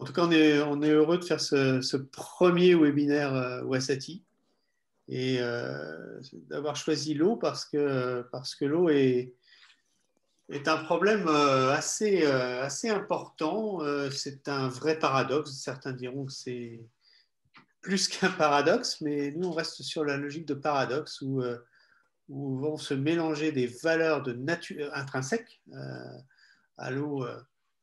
En tout cas, on est heureux de faire ce premier webinaire Wasati et d'avoir choisi l'eau parce que l'eau est un problème assez important. C'est un vrai paradoxe. Certains diront que c'est plus qu'un paradoxe, mais nous, on reste sur la logique de paradoxe où vont se mélanger des valeurs de nature intrinsèques à l'eau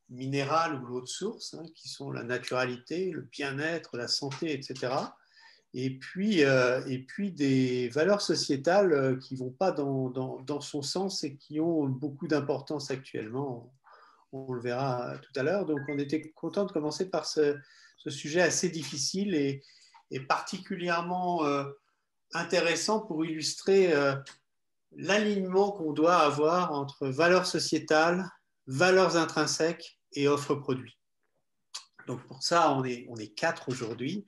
minérale ou l'eau de source, hein, qui sont la naturalité, le bien-être, la santé, etc. Et puis des valeurs sociétales qui ne vont pas dans son sens et qui ont beaucoup d'importance actuellement. On le verra tout à l'heure. Donc, on était content de commencer par ce sujet assez difficile et particulièrement intéressant pour illustrer l'alignement qu'on doit avoir entre valeurs sociétales, valeurs intrinsèques et offres produits. Donc pour ça, on est quatre aujourd'hui.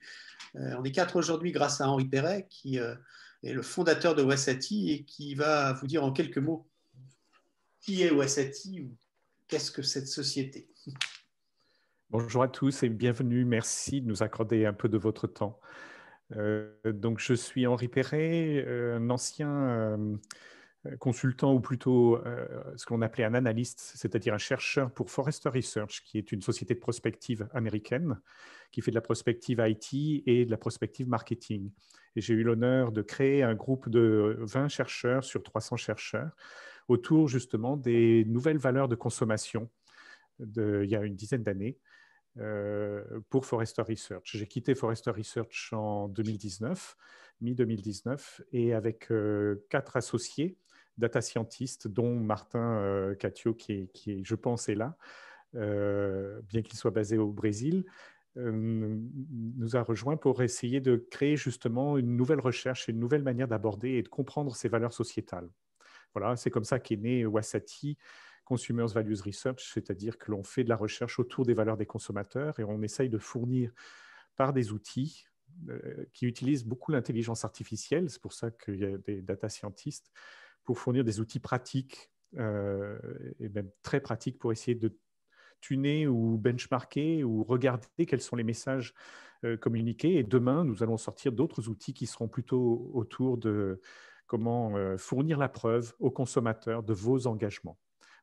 On est quatre aujourd'hui grâce à Henri Perret, qui est le fondateur de Wasati et qui va vous dire en quelques mots qui est Wasati ou qu'est-ce que cette société. Bonjour à tous et bienvenue. Merci de nous accorder un peu de votre temps. Donc, je suis Henri Perret, un ancien consultant ou plutôt ce qu'on appelait un analyste, c'est-à-dire un chercheur pour Forrester Research, qui est une société de prospective américaine qui fait de la prospective IT et de la prospective marketing. Et j'ai eu l'honneur de créer un groupe de 20 chercheurs sur 300 chercheurs autour justement des nouvelles valeurs de consommation il y a une dizaine d'années pour Forrester Research. J'ai quitté Forrester Research en 2019, mi-2019, et avec 4 associés, data scientists, dont Martin Catio, qui, je pense, est là, bien qu'il soit basé au Brésil, nous a rejoints pour essayer de créer justement une nouvelle recherche, une nouvelle manière d'aborder et de comprendre ces valeurs sociétales. Voilà, c'est comme ça qu'est né Wasati, Consumers Values Research, c'est-à-dire que l'on fait de la recherche autour des valeurs des consommateurs et on essaye de fournir par des outils qui utilisent beaucoup l'intelligence artificielle, c'est pour ça qu'il y a des data scientists, pour fournir des outils pratiques et même très pratiques pour essayer de tuner ou benchmarker ou regarder quels sont les messages communiqués. Et demain, nous allons sortir d'autres outils qui seront plutôt autour de comment fournir la preuve aux consommateurs de vos engagements.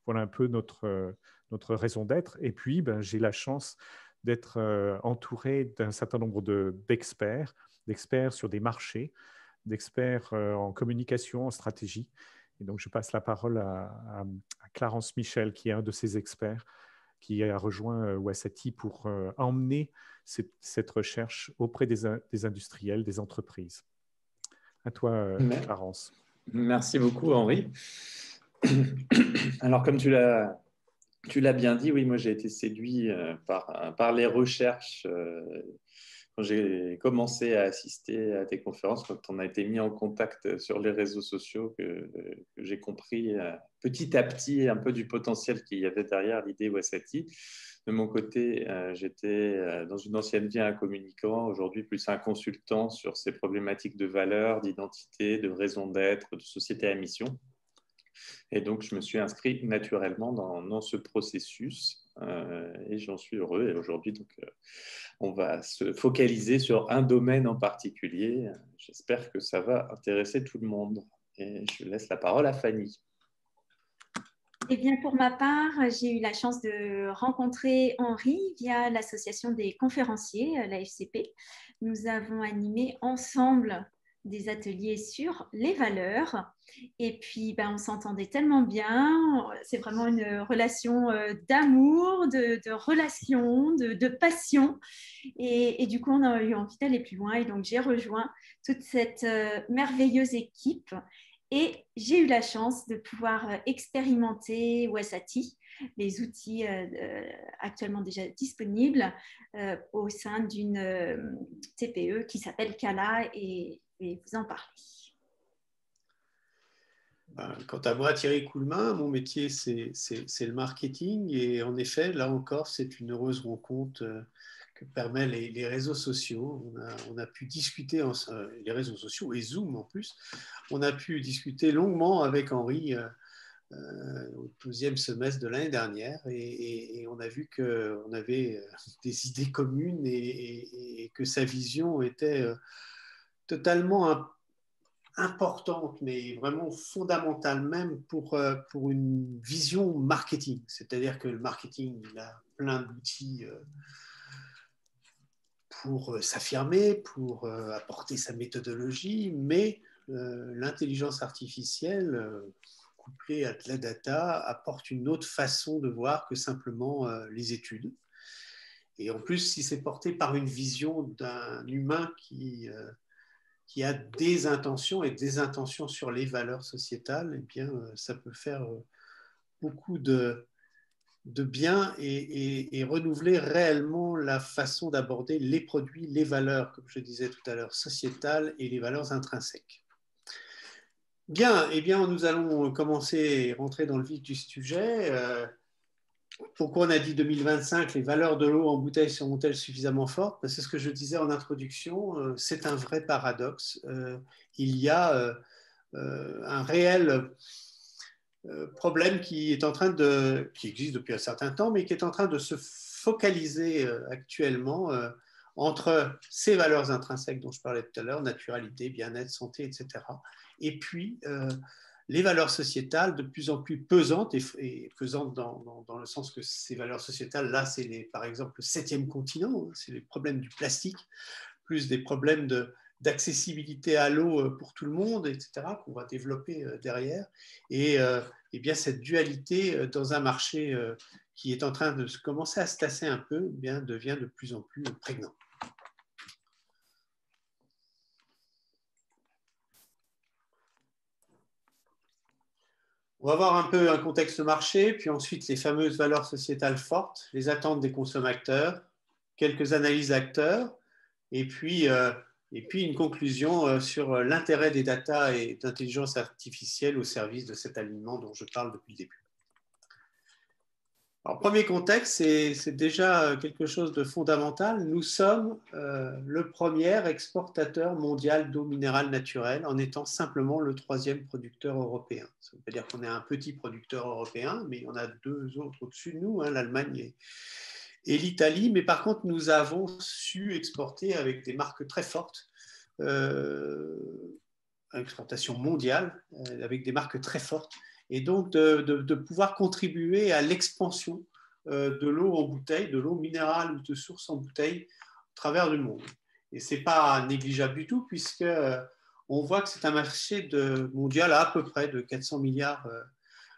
Voilà un peu notre raison d'être. Et puis, j'ai la chance d'être entouré d'un certain nombre d'experts sur des marchés, d'experts en communication, en stratégie. Et donc, je passe la parole à Clarence Michel, qui est un de ces experts, qui a rejoint Wasati pour emmener cette recherche auprès des industriels, des entreprises. À toi, Clarence. Merci beaucoup, Henri. Alors, comme tu l'as bien dit, oui, moi j'ai été séduit par les recherches quand j'ai commencé à assister à tes conférences, quand on a été mis en contact sur les réseaux sociaux, que j'ai compris petit à petit un peu du potentiel qu'il y avait derrière l'idée Wasati. De mon côté, j'étais dans une ancienne vie un communicant, aujourd'hui plus un consultant sur ces problématiques de valeur, d'identité, de raison d'être, de société à mission. Et donc, je me suis inscrit naturellement dans ce processus et j'en suis heureux. Et aujourd'hui, on va se focaliser sur un domaine en particulier. J'espère que ça va intéresser tout le monde. Et je laisse la parole à Fanny. Eh bien, pour ma part, j'ai eu la chance de rencontrer Henri via l'association des conférenciers, la FCP. Nous avons animé ensemble des ateliers sur les valeurs. Et puis, on s'entendait tellement bien. C'est vraiment une relation d'amour, de relation, de passion. Et du coup, on a eu envie d'aller plus loin. Et donc, j'ai rejoint toute cette merveilleuse équipe. Et j'ai eu la chance de pouvoir expérimenter Wasati, les outils actuellement déjà disponibles au sein d'une TPE qui s'appelle Cala et vous en parler. Quant à moi, Thierry Coulmin, mon métier, c'est le marketing. Et en effet, là encore, c'est une heureuse rencontre que permettent les réseaux sociaux. On a pu discuter, les réseaux sociaux et Zoom en plus, on a pu discuter longuement avec Henri au deuxième semestre de l'année dernière, et on a vu qu'on avait des idées communes et que sa vision était totalement importante, mais vraiment fondamentale même pour une vision marketing. C'est-à-dire que le marketing, il a plein d'outils pour s'affirmer, pour apporter sa méthodologie, mais l'intelligence artificielle, couplée à de la data, apporte une autre façon de voir que simplement les études. Et en plus, si c'est porté par une vision d'un humain qui a des intentions et des intentions sur les valeurs sociétales, eh bien, ça peut faire beaucoup de bien et renouveler réellement la façon d'aborder les produits, les valeurs, comme je disais tout à l'heure, sociétales et les valeurs intrinsèques. Bien, eh bien, nous allons commencer et rentrer dans le vif du sujet. Pourquoi on a dit 2025, les valeurs de l'eau en bouteille seront-elles suffisamment fortes? C'est ce que je disais en introduction, c'est un vrai paradoxe. Il y a un réel problème qui existe depuis un certain temps, mais qui est en train de se focaliser actuellement entre ces valeurs intrinsèques dont je parlais tout à l'heure, naturalité, bien-être, santé, etc., et puis les valeurs sociétales de plus en plus pesantes, et pesantes dans le sens que ces valeurs sociétales, là, c'est par exemple le 7e continent, c'est les problèmes du plastique, plus des problèmes d'accessibilité à l'eau pour tout le monde, etc., qu'on va développer derrière. Et bien cette dualité dans un marché qui est en train de commencer à se tasser un peu, bien, devient de plus en plus prégnant. On va voir un peu un contexte marché, puis ensuite les fameuses valeurs sociétales fortes, les attentes des consommateurs, quelques analyses d'acteurs, et puis une conclusion sur l'intérêt des data et d'intelligence artificielle au service de cet alignement dont je parle depuis le début. Alors, premier contexte, c'est déjà quelque chose de fondamental. Nous sommes le premier exportateur mondial d'eau minérale naturelle en étant simplement le 3e producteur européen. Ça ne veut pas dire qu'on est un petit producteur européen, mais on a 2 autres au-dessus de nous, hein, l'Allemagne et l'Italie. Mais par contre, nous avons su exporter avec des marques très fortes, exportation mondiale, avec des marques très fortes, et donc de pouvoir contribuer à l'expansion de l'eau en bouteille, de l'eau minérale ou de source en bouteille au travers du monde. Et ce n'est pas négligeable du tout, puisqu'on voit que c'est un marché mondial à peu près de 400 milliards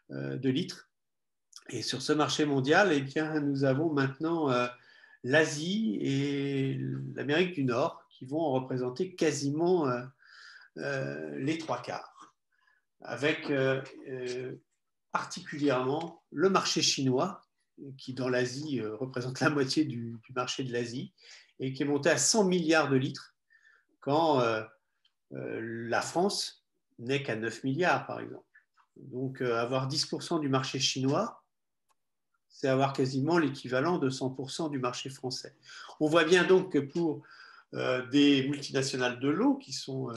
de litres. Et sur ce marché mondial, eh bien, nous avons maintenant l'Asie et l'Amérique du Nord qui vont en représenter quasiment les 3/4, avec particulièrement le marché chinois, qui dans l'Asie représente la moitié du marché de l'Asie, et qui est monté à 100 milliards de litres, quand la France n'est qu'à 9 milliards, par exemple. Donc, avoir 10% du marché chinois, c'est avoir quasiment l'équivalent de 100% du marché français. On voit bien donc que pour des multinationales de l'eau qui sont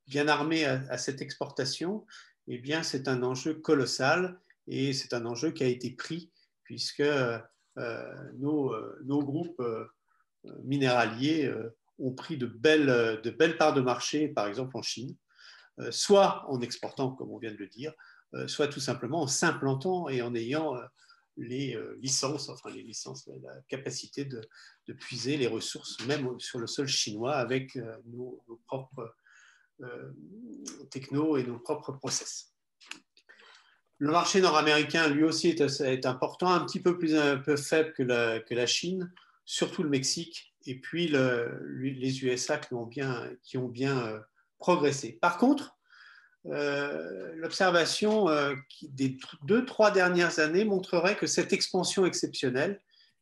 bien armées à cette exportation, eh bien, c'est un enjeu colossal, et c'est un enjeu qui a été pris puisque nos groupes minéraliers ont pris de belles parts de marché, par exemple en Chine, soit en exportant, comme on vient de le dire, soit tout simplement en s'implantant et en ayant les licences, la capacité de puiser les ressources, même sur le sol chinois, avec nos propres techno et nos propres process. Le marché nord-américain, lui aussi, est important, un petit peu faible que la Chine, surtout le Mexique, et puis les USA qui ont bien progressé. Par contre, l'observation des 2-3 dernières années montrerait que cette expansion exceptionnelle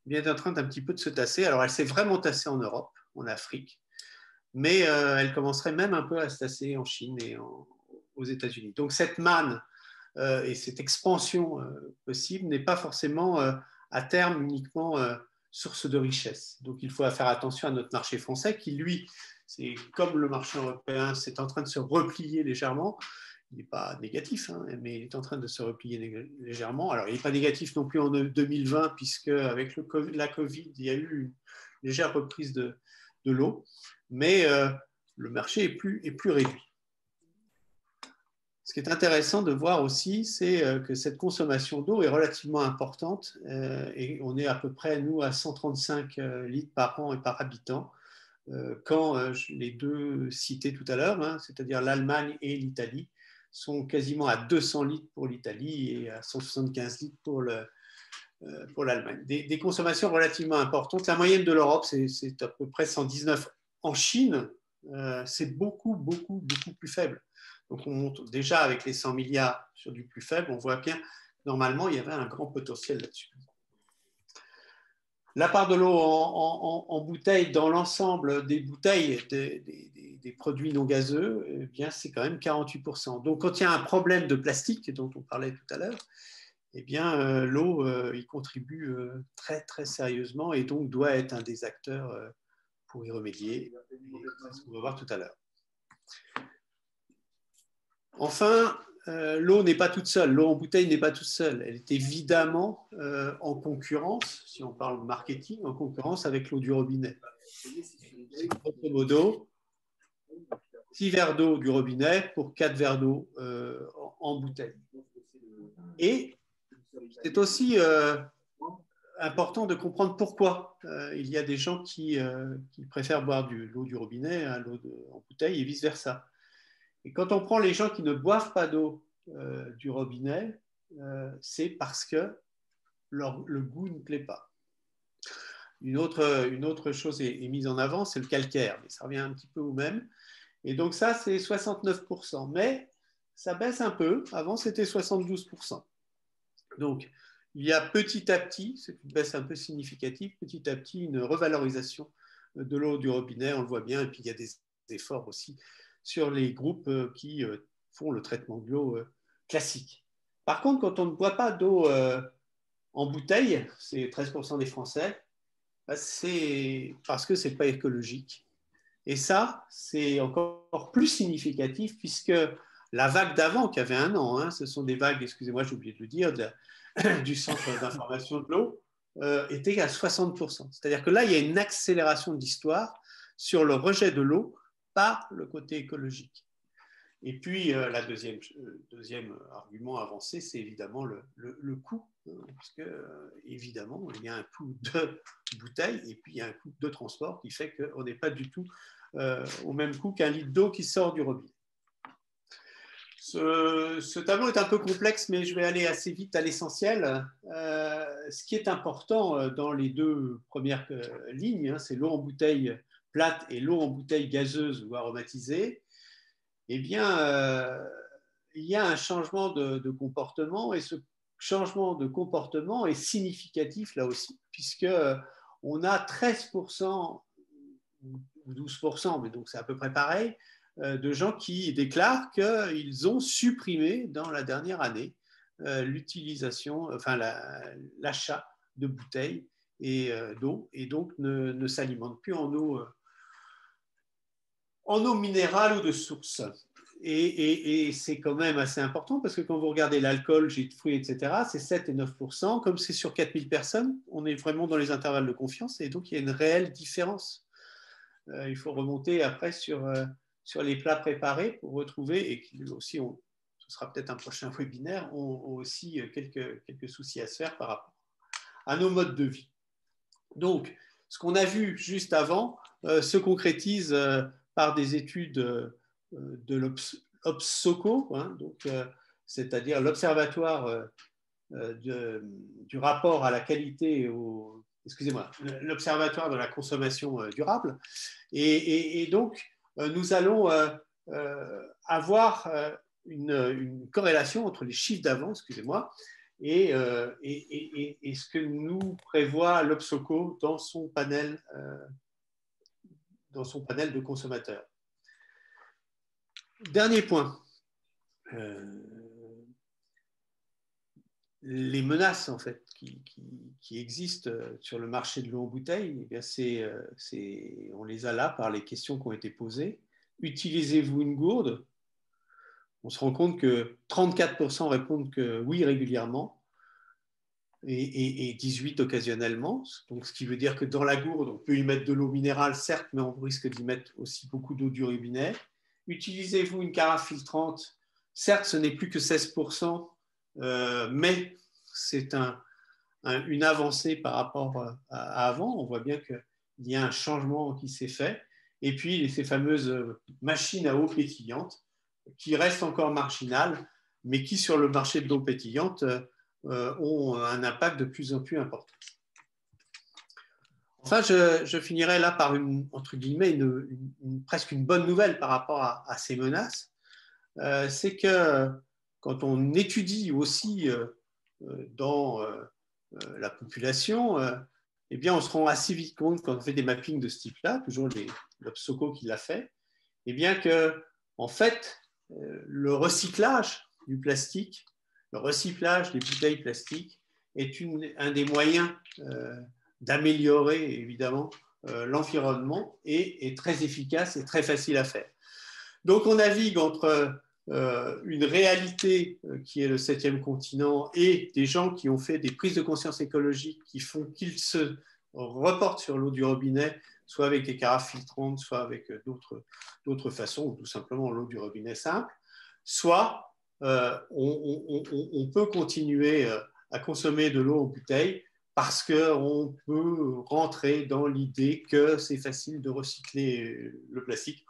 est en train d'un petit peu de se tasser. Alors, elle s'est vraiment tassée en Europe, en Afrique, mais elle commencerait même un peu à se tasser en Chine et aux États-Unis. Donc, cette manne et cette expansion possible n'est pas forcément à terme uniquement source de richesse. Donc il faut faire attention à notre marché français qui, lui, c'est comme le marché européen, c'est en train de se replier légèrement. n'est pas négatif, hein, mais il est en train de se replier légèrement. Alors, il n'est pas négatif non plus en 2020, puisque avec la Covid, il y a eu une légère reprise de l'eau, mais le marché est plus réduit. Ce qui est intéressant de voir aussi, c'est que cette consommation d'eau est relativement importante et on est à peu près, nous, à 135 litres par an et par habitant, quand les deux cités tout à l'heure, hein, c'est-à-dire l'Allemagne et l'Italie, sont quasiment à 200 litres pour l'Italie et à 175 litres pour l'Allemagne. Des consommations relativement importantes. La moyenne de l'Europe, c'est à peu près 119. En Chine, c'est beaucoup plus faible. Donc, on monte déjà avec les 100 milliards sur du plus faible. On voit bien, normalement, il y avait un grand potentiel là-dessus. La part de l'eau en bouteille dans l'ensemble des bouteilles des produits non gazeux, eh bien, c'est quand même 48%. Donc, quand il y a un problème de plastique, dont on parlait tout à l'heure, eh bien, l'eau y contribue très sérieusement et donc doit être un des acteurs pour y remédier. C'est ce qu'on va voir tout à l'heure. Enfin, l'eau n'est pas toute seule. L'eau en bouteille n'est pas toute seule. Elle est évidemment en concurrence, si on parle marketing, en concurrence avec l'eau du robinet. C'est grosso modo 6 verres d'eau du robinet pour 4 verres d'eau en bouteille. Et c'est aussi important de comprendre pourquoi il y a des gens qui préfèrent boire de l'eau du robinet à l'eau en bouteille et vice-versa. Et quand on prend les gens qui ne boivent pas d'eau du robinet, c'est parce que le goût ne plaît pas. Une autre chose est mise en avant, c'est le calcaire, mais ça revient un petit peu au même. Et donc ça, c'est 69%, mais ça baisse un peu. Avant, c'était 72%. Donc, il y a petit à petit, c'est une baisse un peu significative, petit à petit, une revalorisation de l'eau du robinet, on le voit bien, et puis il y a des efforts aussi sur les groupes qui font le traitement de l'eau classique. Par contre, quand on ne boit pas d'eau en bouteille, c'est 13% des Français, c'est parce que ce n'est pas écologique. Et ça, c'est encore plus significatif puisque la vague d'avant, qui avait 1 an, hein, ce sont des vagues, excusez-moi, j'ai oublié de le dire, du centre d'information de l'eau, était à 60%. C'est-à-dire que là, il y a une accélération de l'histoire sur le rejet de l'eau par le côté écologique. Et puis, la deuxième argument avancé, c'est évidemment le coût, hein, parce que, évidemment, il y a un coût de bouteille et puis il y a un coût de transport qui fait qu'on n'est pas du tout au même coût qu'un litre d'eau qui sort du robinet. Ce tableau est un peu complexe, mais je vais aller assez vite à l'essentiel. Ce qui est important dans les deux premières lignes, hein, c'est l'eau en bouteille plate et l'eau en bouteille gazeuse ou aromatisée. Eh bien, il y a un changement de comportement et ce changement de comportement est significatif là aussi, puisqu'on a 13% ou 12%, mais donc c'est à peu près pareil, de gens qui déclarent qu'ils ont supprimé dans la dernière année l'utilisation, enfin l'achat de bouteilles et d'eau, et donc ne s'alimentent plus en eau minérale ou de source. Et c'est quand même assez important parce que quand vous regardez l'alcool, jus de fruits, etc., c'est 7 et 9%. Comme c'est sur 4000 personnes, on est vraiment dans les intervalles de confiance et donc il y a une réelle différence. Il faut remonter après sur les plats préparés pour retrouver, et aussi, ce sera peut-être un prochain webinaire, ont aussi quelques soucis à se faire par rapport à nos modes de vie. Donc, ce qu'on a vu juste avant se concrétise par des études de l'OPSOCO, hein, c'est-à-dire l'Observatoire du rapport à la qualité, l'Observatoire de la consommation durable. Et donc, nous allons avoir une corrélation entre les chiffres d'avant, et ce que nous prévoit l'OPSOCO dans son panel de consommateurs. Dernier point. Les menaces en fait, qui existent sur le marché de l'eau en bouteille, eh bien on les a là par les questions qui ont été posées. Utilisez-vous une gourde? on se rend compte que 34% répondent que oui régulièrement et 18% occasionnellement. Donc, ce qui veut dire que dans la gourde, on peut y mettre de l'eau minérale, certes, mais on risque d'y mettre aussi beaucoup d'eau du robinet. Utilisez-vous une carafe filtrante? Certes, ce n'est plus que 16%, mais c'est une avancée par rapport à avant. On voit bien qu'il y a un changement qui s'est fait. Et puis, ces fameuses machines à eau pétillante qui restent encore marginales, mais qui, sur le marché de l'eau pétillante, ont un impact de plus en plus important. Enfin, je finirai là par entre guillemets, presque une bonne nouvelle par rapport à ces menaces. C'est que quand on étudie aussi dans la population, eh bien, on se rend assez vite compte quand on fait des mappings de ce type-là, toujours l'Obsoco qui l'a fait, eh bien que, en fait, le recyclage du plastique, le recyclage des bouteilles plastiques est un des moyens d'améliorer évidemment l'environnement et est très efficace et très facile à faire. Donc on navigue entre une réalité qui est le 7e continent et des gens qui ont fait des prises de conscience écologiques qui font qu'ils se reportent sur l'eau du robinet, soit avec des carafes filtrantes, soit avec d'autres façons, ou tout simplement l'eau du robinet simple, soit on peut continuer à consommer de l'eau en bouteille parce qu'on peut rentrer dans l'idée que c'est facile de recycler le plastique.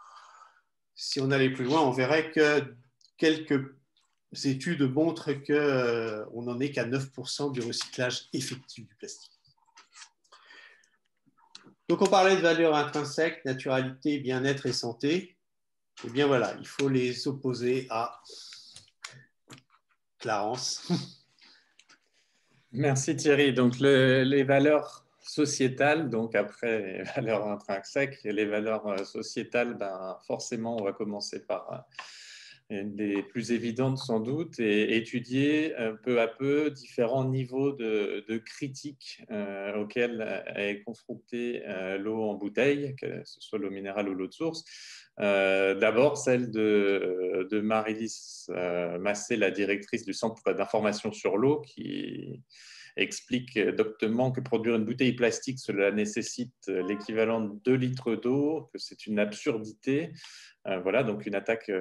Si on allait plus loin, on verrait que quelques études montrent qu'on n'en est qu'à 9% du recyclage effectif du plastique. Donc on parlait de valeurs intrinsèques, naturalité, bien-être et santé. Eh bien voilà, il faut les opposer à Clarence. Merci Thierry. Donc les valeurs sociétales, donc après les valeurs intrinsèques, et les valeurs sociétales, ben, forcément on va commencer par une des plus évidentes sans doute, et étudier peu à peu différents niveaux de critique auxquels est confrontée l'eau en bouteille, que ce soit l'eau minérale ou l'eau de source. D'abord, celle de Marie-Lise Massé, la directrice du Centre d'information sur l'eau, qui explique doctement que produire une bouteille plastique, cela nécessite l'équivalent de 2 litres d'eau, que c'est une absurdité. Voilà, donc une attaque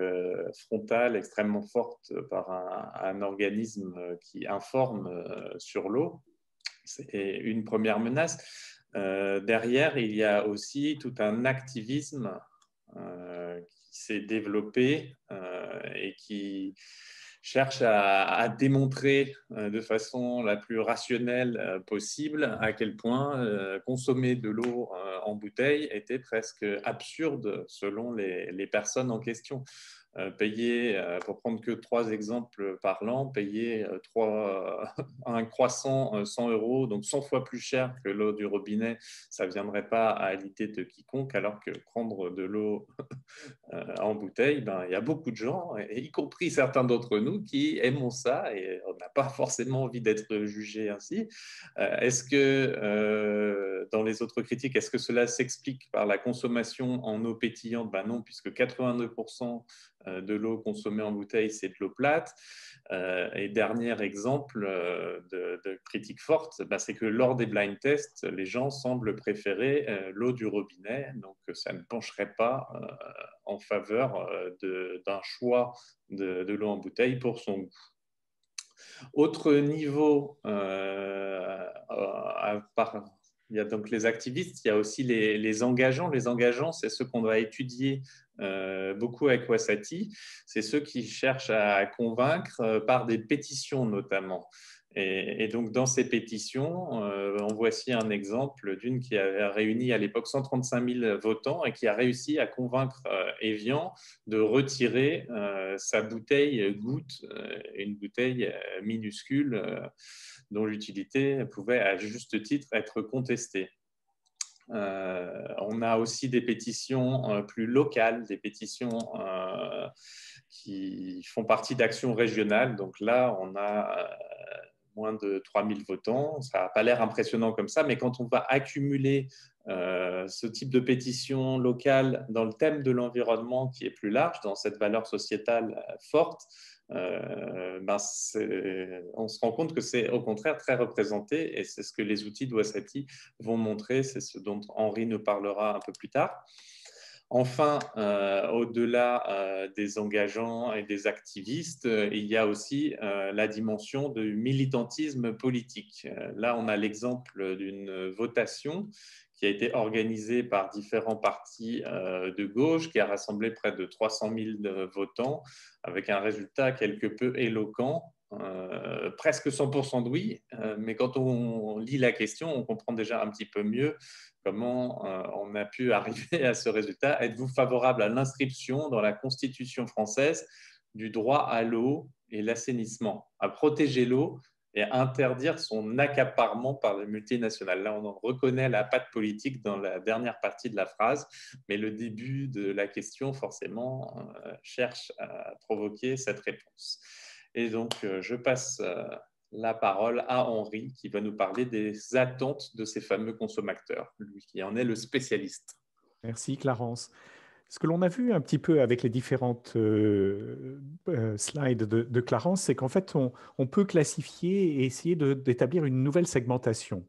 frontale extrêmement forte par un organisme qui informe sur l'eau. C'est une première menace. Derrière, il y a aussi tout un activisme qui s'est développé et qui cherche à démontrer de façon la plus rationnelle possible à quel point consommer de l'eau en bouteille était presque absurde selon les personnes en question. Payer, pour prendre que 3 exemples parlants, payer un croissant 100 €, donc 100 fois plus cher que l'eau du robinet, ça ne viendrait pas à l'idée de quiconque, alors que prendre de l'eau en bouteille, ben, il y a beaucoup de gens, y compris certains d'entre nous, qui aiment ça et on n'a pas forcément envie d'être jugé ainsi. Est-ce que, dans les autres critiques, est-ce que cela s'explique par la consommation en eau pétillante? Ben non, puisque 82% de l'eau consommée en bouteille, c'est de l'eau plate. Et dernier exemple de critique forte, ben, c'est que lors des blind tests, les gens semblent préférer l'eau du robinet, donc ça ne pencherait pas en faveur d'un choix de l'eau en bouteille pour son goût. Autre niveau, il y a donc les activistes, il y a aussi les engageants. Les engageants, c'est ceux qu'on doit étudier beaucoup avec Wasati. C'est ceux qui cherchent à convaincre par des pétitions notamment. Et donc, dans ces pétitions, en voici un exemple d'une qui a réuni à l'époque 135 000 votants et qui a réussi à convaincre Evian de retirer sa bouteille goutte, une bouteille minuscule dont l'utilité pouvait à juste titre être contestée. On a aussi des pétitions plus locales, des pétitions qui font partie d'actions régionales. Donc là, on a moins de 3000 votants. Ça n'a pas l'air impressionnant comme ça, mais quand on va accumuler ce type de pétition locale dans le thème de l'environnement qui est plus large, dans cette valeur sociétale forte, on se rend compte que c'est au contraire très représenté et c'est ce que les outils de Wasati vont montrer, c'est ce dont Henri nous parlera un peu plus tard. Enfin, au-delà des engageants et des activistes, il y a aussi la dimension du militantisme politique. Là, on a l'exemple d'une votation qui a été organisée par différents partis de gauche, qui a rassemblé près de 300 000 votants, avec un résultat quelque peu éloquent. Presque 100% de oui, mais quand on lit la question, on comprend déjà un petit peu mieux comment on a pu arriver à ce résultat. Êtes-vous favorable à l'inscription dans la Constitution française du droit à l'eau et l'assainissement, à protéger l'eau et à interdire son accaparement par les multinationales? Là, on en reconnaît la patte politique dans la dernière partie de la phrase, mais le début de la question, forcément, cherche à provoquer cette réponse. Et donc, je passe la parole à Henri qui va nous parler des attentes de ces fameux consommateurs, lui qui en est le spécialiste. Merci Clarence. Ce que l'on a vu un petit peu avec les différentes slides de Clarence, c'est qu'en fait, on peut classifier et essayer d'établir une nouvelle segmentation.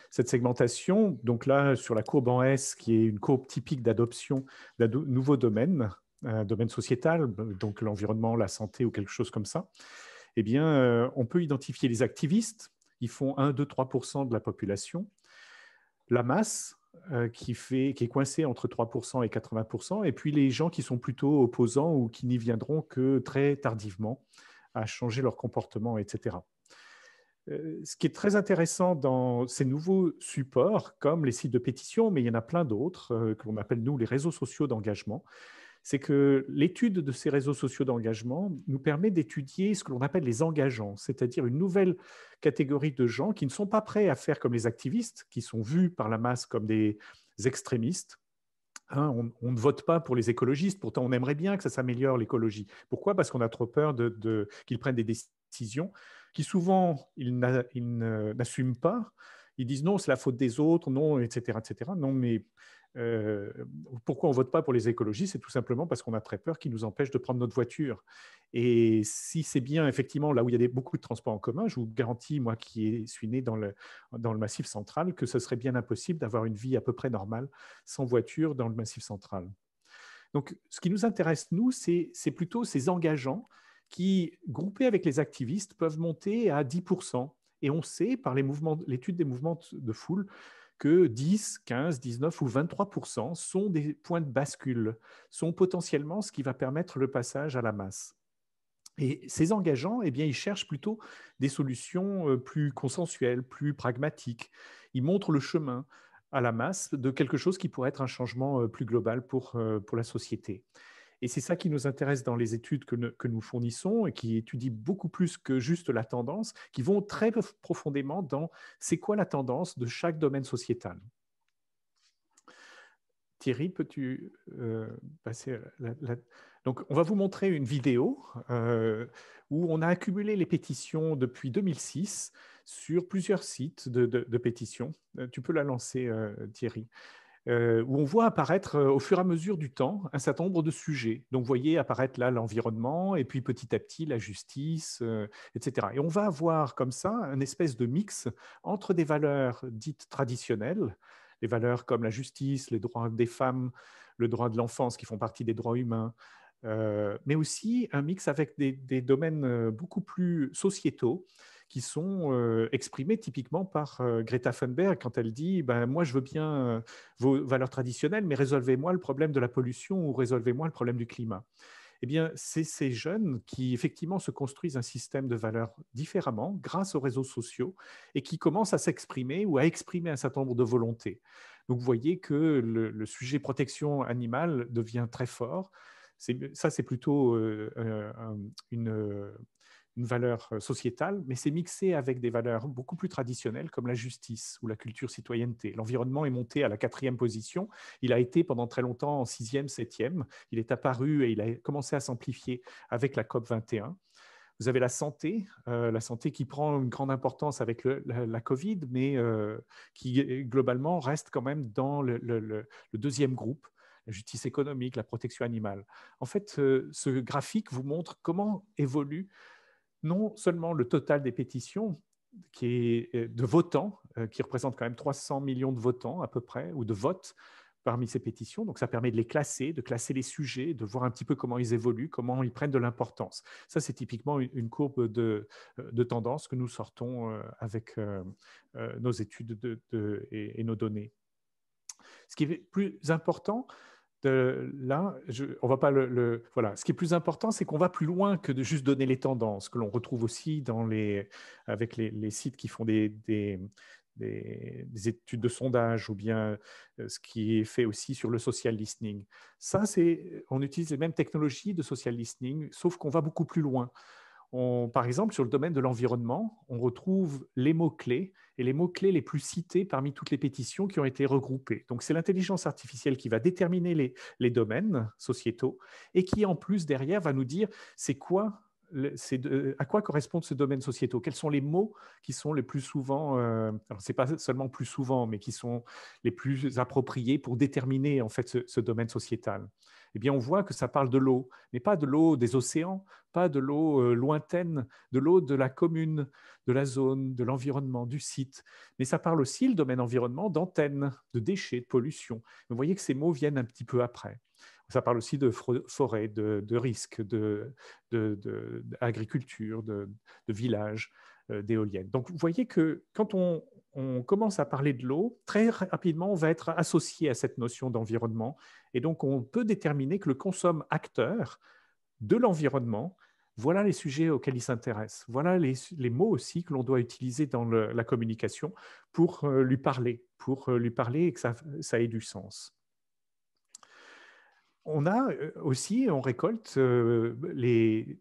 Cette segmentation, donc là, sur la courbe en S, qui est une courbe typique d'adoption d'un nouveau domaine, un domaine sociétal, donc l'environnement, la santé ou quelque chose comme ça, eh bien, on peut identifier les activistes, ils font 1, 2, 3% de la population, la masse, qui est coincée entre 3% et 80%, et puis les gens qui sont plutôt opposants ou qui n'y viendront que très tardivement à changer leur comportement, etc. Ce qui est très intéressant dans ces nouveaux supports, comme les sites de pétition, mais il y en a plein d'autres, que l'on appelle, nous, les réseaux sociaux d'engagement, c'est que l'étude de ces réseaux sociaux d'engagement nous permet d'étudier ce que l'on appelle les engageants, c'est-à-dire une nouvelle catégorie de gens qui ne sont pas prêts à faire comme les activistes, qui sont vus par la masse comme des extrémistes. Hein, on ne vote pas pour les écologistes, pourtant on aimerait bien que ça s'améliore l'écologie. Pourquoi? Parce qu'on a trop peur qu'ils prennent des décisions qui souvent ils n'assument pas. Ils disent non, c'est la faute des autres, non, etc., etc. Non, mais pourquoi on ne vote pas pour les écologistes? C'est tout simplement parce qu'on a très peur qu'ils nous empêchent de prendre notre voiture. Et si c'est bien, effectivement, là où il y a beaucoup de transports en commun, je vous garantis, moi qui suis né dans le Massif central, que ce serait bien impossible d'avoir une vie à peu près normale sans voiture dans le Massif central. Donc, ce qui nous intéresse, nous, c'est plutôt ces engageants qui, groupés avec les activistes, peuvent monter à 10%. Et on sait, par l'étude des mouvements de foule, que 10, 15, 19 ou 23% sont des points de bascule, sont potentiellement ce qui va permettre le passage à la masse. Et ces engageants, eh bien, ils cherchent plutôt des solutions plus consensuelles, plus pragmatiques. Ils montrent le chemin à la masse de quelque chose qui pourrait être un changement plus global pour la société. Et c'est ça qui nous intéresse dans les études que nous fournissons et qui étudient beaucoup plus que juste la tendance, qui vont très profondément dans c'est quoi la tendance de chaque domaine sociétal. Thierry, peux-tu passer Donc, on va vous montrer une vidéo où on a accumulé les pétitions depuis 2006 sur plusieurs sites de pétitions. Tu peux la lancer, Thierry. Où on voit apparaître au fur et à mesure du temps un certain nombre de sujets. Donc, vous voyez apparaître là l'environnement et puis petit à petit la justice, etc. Et on va avoir comme ça un espèce de mix entre des valeurs dites traditionnelles, les valeurs comme la justice, les droits des femmes, le droit de l'enfance qui font partie des droits humains, mais aussi un mix avec des domaines beaucoup plus sociétaux qui sont exprimés typiquement par Greta Thunberg quand elle dit ben, « moi je veux bien vos valeurs traditionnelles, mais résolvez-moi le problème de la pollution ou résolvez-moi le problème du climat ». Eh bien, c'est ces jeunes qui effectivement se construisent un système de valeurs différemment grâce aux réseaux sociaux et qui commencent à s'exprimer ou à exprimer un certain nombre de volontés. Donc, vous voyez que le sujet protection animale devient très fort. Ça, c'est plutôt une valeur sociétale, mais c'est mixé avec des valeurs beaucoup plus traditionnelles comme la justice ou la culture citoyenneté. L'environnement est monté à la 4e position. Il a été pendant très longtemps en 6e, 7e. Il est apparu et il a commencé à s'amplifier avec la COP 21. Vous avez la santé qui prend une grande importance avec la Covid, mais qui globalement reste quand même dans le deuxième groupe, la justice économique, la protection animale. En fait, ce graphique vous montre comment évolue non seulement le total des pétitions qui est de votants, qui représente quand même 300 millions de votants à peu près, ou de votes parmi ces pétitions. Donc, ça permet de classer les sujets, de voir un petit peu comment ils évoluent, comment ils prennent de l'importance. Ça, c'est typiquement une courbe de tendance que nous sortons avec nos études et nos données. Ce qui est plus important, là, on va pas voilà. Ce qui est plus important, c'est qu'on va plus loin que de juste donner les tendances, que l'on retrouve aussi avec les sites qui font des études de sondage ou bien ce qui est fait aussi sur le social listening. Ça, on utilise les mêmes technologies de social listening, sauf qu'on va beaucoup plus loin. Par exemple, sur le domaine de l'environnement, on retrouve les mots-clés et les mots-clés les plus cités parmi toutes les pétitions qui ont été regroupées. Donc, c'est l'intelligence artificielle qui va déterminer les domaines sociétaux et qui, en plus, derrière, va nous dire à quoi correspondent ces domaines sociétaux, quels sont les mots qui sont les plus souvent, alors ce n'est pas seulement plus souvent, mais qui sont les plus appropriés pour déterminer en fait ce domaine sociétal. Eh bien, on voit que ça parle de l'eau, mais pas de l'eau des océans, pas de l'eau lointaine, de l'eau de la commune, de la zone, de l'environnement, du site. Mais ça parle aussi, le domaine environnement, d'antennes, de déchets, de pollution. Vous voyez que ces mots viennent un petit peu après. Ça parle aussi de forêt, de risques, d'agriculture, de villages, d'éoliennes. Donc, vous voyez que quand on commence à parler de l'eau, très rapidement, on va être associé à cette notion d'environnement. Et donc, on peut déterminer que le consomme-acteur de l'environnement, voilà les sujets auxquels il s'intéresse. Voilà les mots aussi que l'on doit utiliser dans la communication pour lui parler et que ça ait du sens. On a aussi, on récolte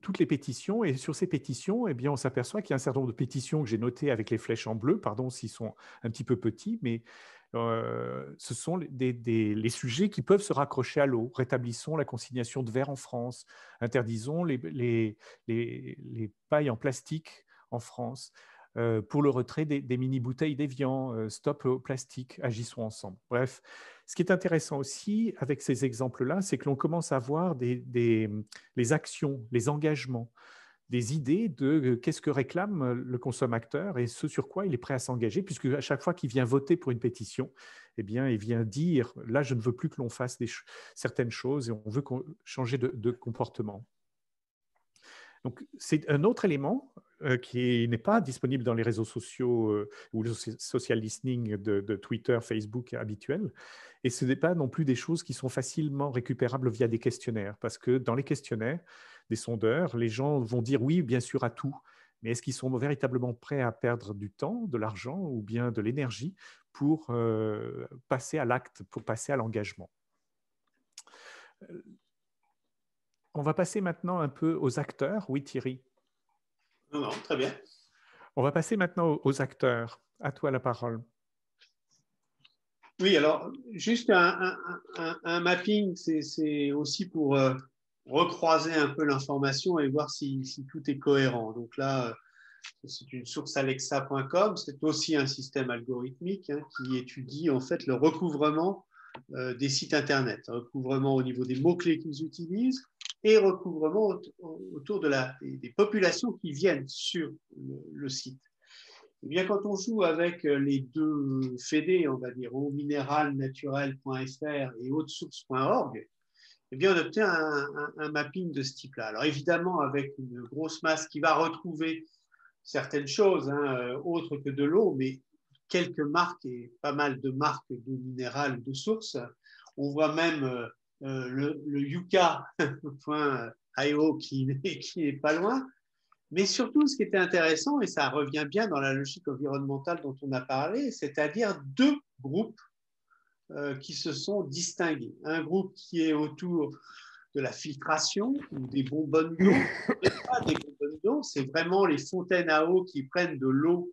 toutes les pétitions et sur ces pétitions, eh bien, on s'aperçoit qu'il y a un certain nombre de pétitions que j'ai notées avec les flèches en bleu, pardon s'ils sont un petit peu petits, mais ce sont les sujets qui peuvent se raccrocher à l'eau. Rétablissons la consignation de verre en France, interdisons les pailles en plastique en France. Pour le retrait des mini-bouteilles d'Évian, stop au plastique, agissons ensemble. Bref, ce qui est intéressant aussi avec ces exemples-là, c'est que l'on commence à voir les actions, les engagements, des idées de qu'est-ce que réclame le consommateur et ce sur quoi il est prêt à s'engager, puisque à chaque fois qu'il vient voter pour une pétition, eh bien, il vient dire, là, je ne veux plus que l'on fasse certaines choses et on veut changer de comportement. Donc, c'est un autre élément qui n'est pas disponible dans les réseaux sociaux ou le social listening de Twitter, Facebook habituel. Et ce n'est pas non plus des choses qui sont facilement récupérables via des questionnaires. Parce que dans les questionnaires des sondeurs, les gens vont dire oui, bien sûr, à tout. Mais est-ce qu'ils sont véritablement prêts à perdre du temps, de l'argent ou bien de l'énergie pour passer à l'acte, pour passer à l'engagement? On va passer maintenant un peu aux acteurs. Oui, Thierry. Non, très bien. On va passer maintenant aux acteurs. À toi la parole. Oui, alors, juste un mapping, c'est aussi pour recroiser un peu l'information et voir si tout est cohérent. Donc là, c'est une source alexa.com, c'est aussi un système algorithmique qui étudie en fait le recouvrement des sites Internet, recouvrement au niveau des mots-clés qu'ils utilisent et recouvrement autour des populations qui viennent sur le site. Eh bien, quand on joue avec les deux fédés, on va dire, aumineralnaturel.fr et autesource.org, eh bien, on obtient un mapping de ce type-là. Alors, évidemment, avec une grosse masse qui va retrouver certaines choses, autres que de l'eau, mais quelques marques et pas mal de marques d'eau minérale de source. On voit même le yucca.io qui n'est pas loin. Mais surtout, ce qui était intéressant, et ça revient bien dans la logique environnementale dont on a parlé, c'est-à-dire deux groupes qui se sont distingués. Un groupe qui est autour de la filtration ou des bonbonnes d'eau. Ce n'est pas des bonbonnes d'eau, c'est vraiment les fontaines à eau qui prennent de l'eau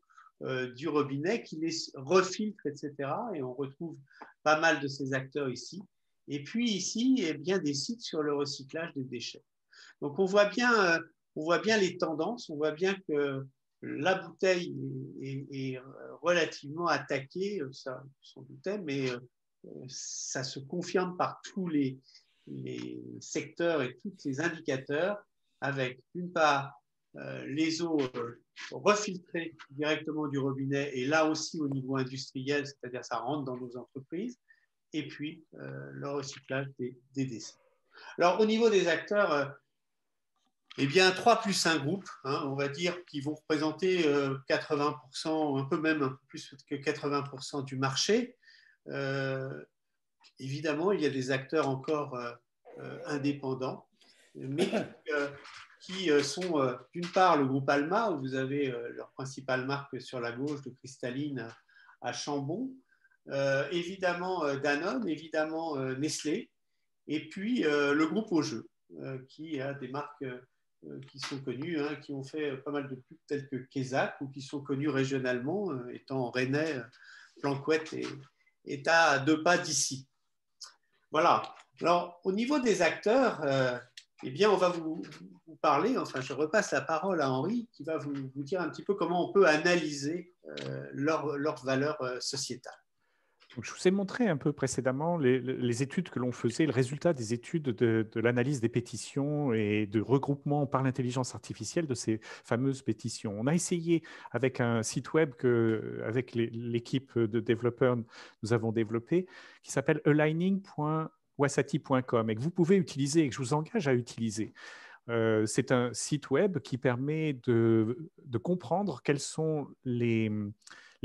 du robinet, qui les refiltrent, etc. Et on retrouve pas mal de ces acteurs ici. Et puis ici, eh bien, des sites sur le recyclage des déchets. Donc on voit bien on voit bien les tendances, on voit bien que la bouteille est relativement attaquée, ça s'en doutait, mais ça se confirme par tous les secteurs et tous les indicateurs, avec d'une part les eaux refiltrées directement du robinet, et là aussi au niveau industriel, c'est-à-dire ça rentre dans nos entreprises, et puis le recyclage des déchets. Alors au niveau des acteurs, eh bien 3 plus 1 groupes, hein, on va dire, qui vont représenter 80%, un peu plus que 80% du marché. Évidemment, il y a des acteurs encore indépendants, mais qui sont d'une part le groupe Alma, où vous avez leur principale marque sur la gauche de Cristalline à Chambon, évidemment Danone, évidemment Nestlé, et puis le groupe Au'Jeu, qui a des marques qui sont connues, hein, qui ont fait pas mal de pubs telles que Kézak, ou qui sont connues régionalement, étant Rennais, Planquette est à 2 pas d'ici. Voilà. Alors, au niveau des acteurs, eh bien, on va vous parler, enfin, je repasse la parole à Henri, qui va vous dire un petit peu comment on peut analyser leur valeur sociétale. Donc, je vous ai montré un peu précédemment les études que l'on faisait, le résultat des études de l'analyse des pétitions et de regroupement par l'intelligence artificielle de ces fameuses pétitions. On a essayé avec un site web avec l'équipe de développeurs nous avons développé, qui s'appelle aligning.wasati.com et que vous pouvez utiliser et que je vous engage à utiliser. C'est un site web qui permet de comprendre quels sont les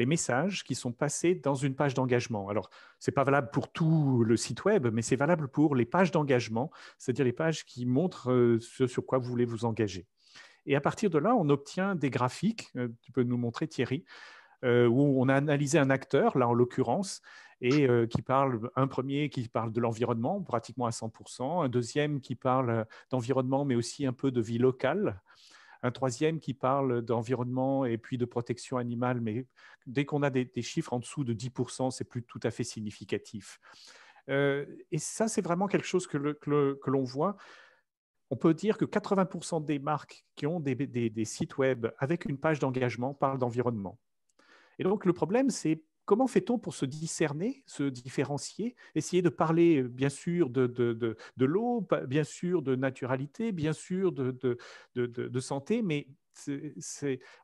messages qui sont passés dans une page d'engagement. Alors, ce n'est pas valable pour tout le site web, mais c'est valable pour les pages d'engagement, c'est-à-dire les pages qui montrent ce sur quoi vous voulez vous engager. Et à partir de là, on obtient des graphiques, tu peux nous montrer Thierry, où on a analysé un acteur, là en l'occurrence, et un premier qui parle de l'environnement, pratiquement à 100%, un deuxième qui parle d'environnement, mais aussi un peu de vie locale, un troisième qui parle d'environnement et puis de protection animale, mais dès qu'on a des chiffres en dessous de 10%, c'est plus tout à fait significatif. Et ça, c'est vraiment quelque chose que l'on voit. On peut dire que 80% des marques qui ont des sites web avec une page d'engagement parlent d'environnement. Et donc, le problème, c'est comment fait-on pour se discerner, se différencier, essayer de parler, bien sûr, de l'eau, bien sûr, de naturalité, bien sûr, de santé, mais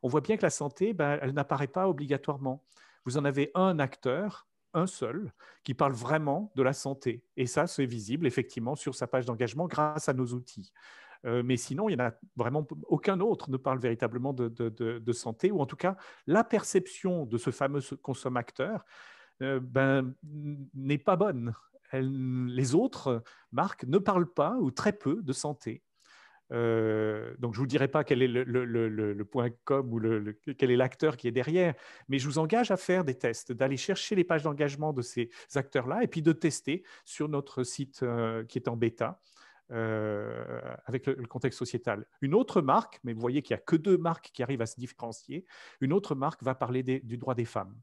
on voit bien que la santé, elle n'apparaît pas obligatoirement. Vous en avez un acteur, un seul, qui parle vraiment de la santé. Et ça, c'est visible, effectivement, sur sa page d'engagement grâce à nos outils. Mais sinon, il n'y en a vraiment aucun autre ne parle véritablement de santé, ou en tout cas, la perception de ce fameux consommateur n'est pas bonne. Les autres marques ne parlent pas ou très peu de santé. Donc, je ne vous dirai pas quel est le point com ou quel est l'acteur qui est derrière, mais je vous engage à faire des tests, d'aller chercher les pages d'engagement de ces acteurs-là et puis de tester sur notre site qui est en bêta. Avec le contexte sociétal. Une autre marque, mais vous voyez qu'il n'y a que 2 marques qui arrivent à se différencier, une autre marque va parler du droit des femmes.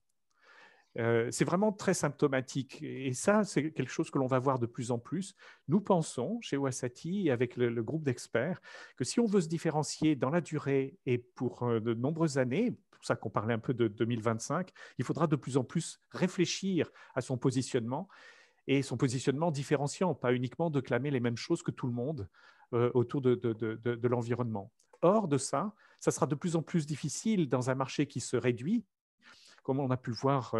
C'est vraiment très symptomatique et ça, c'est quelque chose que l'on va voir de plus en plus. Nous pensons, chez Wasati, avec le groupe d'experts, que si on veut se différencier dans la durée et pour de nombreuses années, c'est pour ça qu'on parlait un peu de 2025, il faudra de plus en plus réfléchir à son positionnement et son positionnement différenciant, pas uniquement de clamer les mêmes choses que tout le monde autour de l'environnement. Hors de ça, ça sera de plus en plus difficile dans un marché qui se réduit, comme on a pu le voir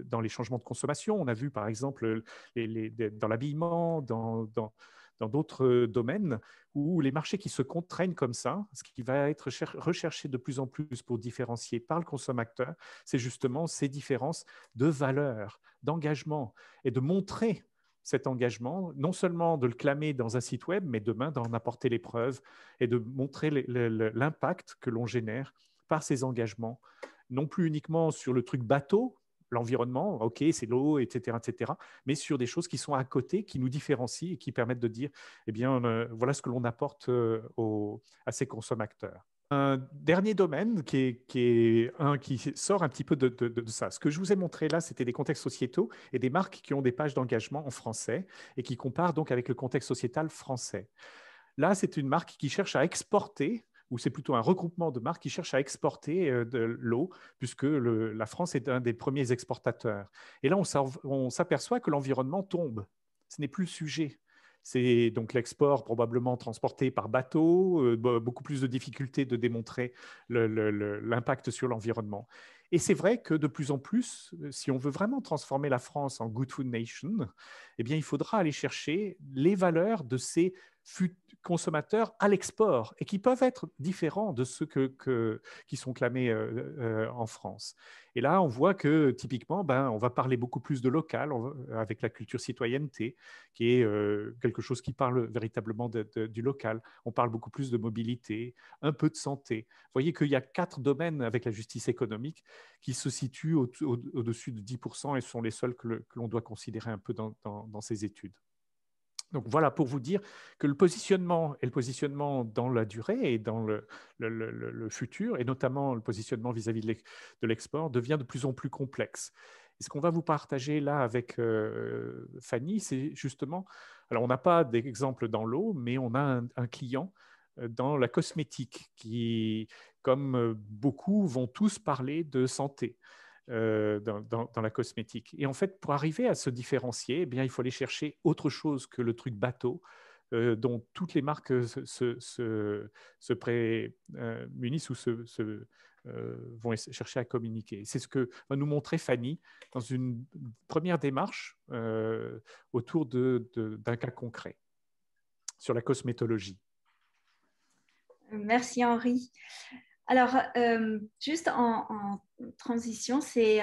dans les changements de consommation. On a vu par exemple dans l'habillement, dans d'autres domaines où les marchés qui se contraignent comme ça, ce qui va être recherché de plus en plus pour différencier par le consommateur, c'est justement ces différences de valeur, d'engagement et de montrer cet engagement, non seulement de le clamer dans un site web, mais demain d'en apporter les preuves et de montrer l'impact que l'on génère par ces engagements, non plus uniquement sur le truc bateau, l'environnement, ok, c'est l'eau, etc., mais sur des choses qui sont à côté, qui nous différencient et qui permettent de dire, eh bien, voilà ce que l'on apporte à ces consommateurs. Un dernier domaine qui sort un petit peu de ça. Ce que je vous ai montré là, c'était des contextes sociétaux et des marques qui ont des pages d'engagement en français et qui comparent donc avec le contexte sociétal français. Là, c'est une marque qui cherche à exporter où c'est plutôt un regroupement de marques qui cherchent à exporter de l'eau, puisque la France est un des premiers exportateurs. Et là, on s'aperçoit que l'environnement tombe. Ce n'est plus le sujet. C'est donc l'export probablement transporté par bateau, beaucoup plus de difficultés de démontrer l'impact sur l'environnement. Et c'est vrai que de plus en plus, si on veut vraiment transformer la France en Good Food Nation, eh bien, il faudra aller chercher les valeurs de ces consommateurs à l'export et qui peuvent être différents de ceux qui sont clamés en France. Et là, on voit que typiquement, on va parler beaucoup plus de local avec la culture citoyenneté, qui est quelque chose qui parle véritablement du local. On parle beaucoup plus de mobilité, un peu de santé. Vous voyez qu'il y a 4 domaines avec la justice économique qui se situent au-dessus de 10% et sont les seuls que l'on doit considérer un peu dans ces études. Donc voilà, pour vous dire que le positionnement dans la durée et dans le futur, et notamment le positionnement vis-à-vis de l'export, devient de plus en plus complexe. Et ce qu'on va vous partager là avec Fanny, c'est justement, alors on n'a pas d'exemple dans l'eau, mais on a un client dans la cosmétique qui, comme beaucoup, vont tous parler de santé. Dans la cosmétique. Et en fait, pour arriver à se différencier, eh bien, il faut aller chercher autre chose que le truc bateau dont toutes les marques se prémunissent ou vont chercher à communiquer. C'est ce que va nous montrer Fanny dans une première démarche autour d'un cas concret sur la cosmétologie. Merci Henri. Alors, juste en transition, c'est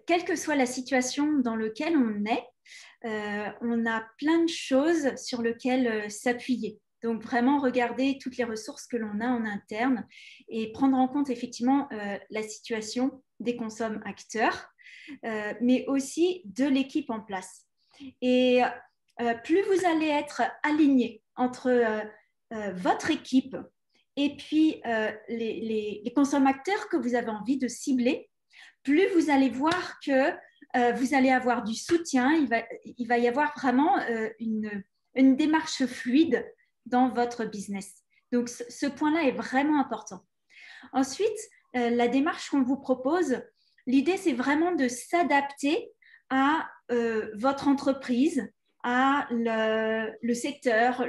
quelle que soit la situation dans laquelle on est, on a plein de choses sur lesquelles s'appuyer. Donc, vraiment regarder toutes les ressources que l'on a en interne et prendre en compte effectivement la situation des consommateurs, mais aussi de l'équipe en place. Et plus vous allez être aligné entre votre équipe et puis les consommateurs que vous avez envie de cibler, plus vous allez voir que vous allez avoir du soutien, il va y avoir vraiment une démarche fluide dans votre business. Donc, ce point-là est vraiment important. Ensuite, la démarche qu'on vous propose, l'idée, c'est vraiment de s'adapter à votre entreprise, à le secteur,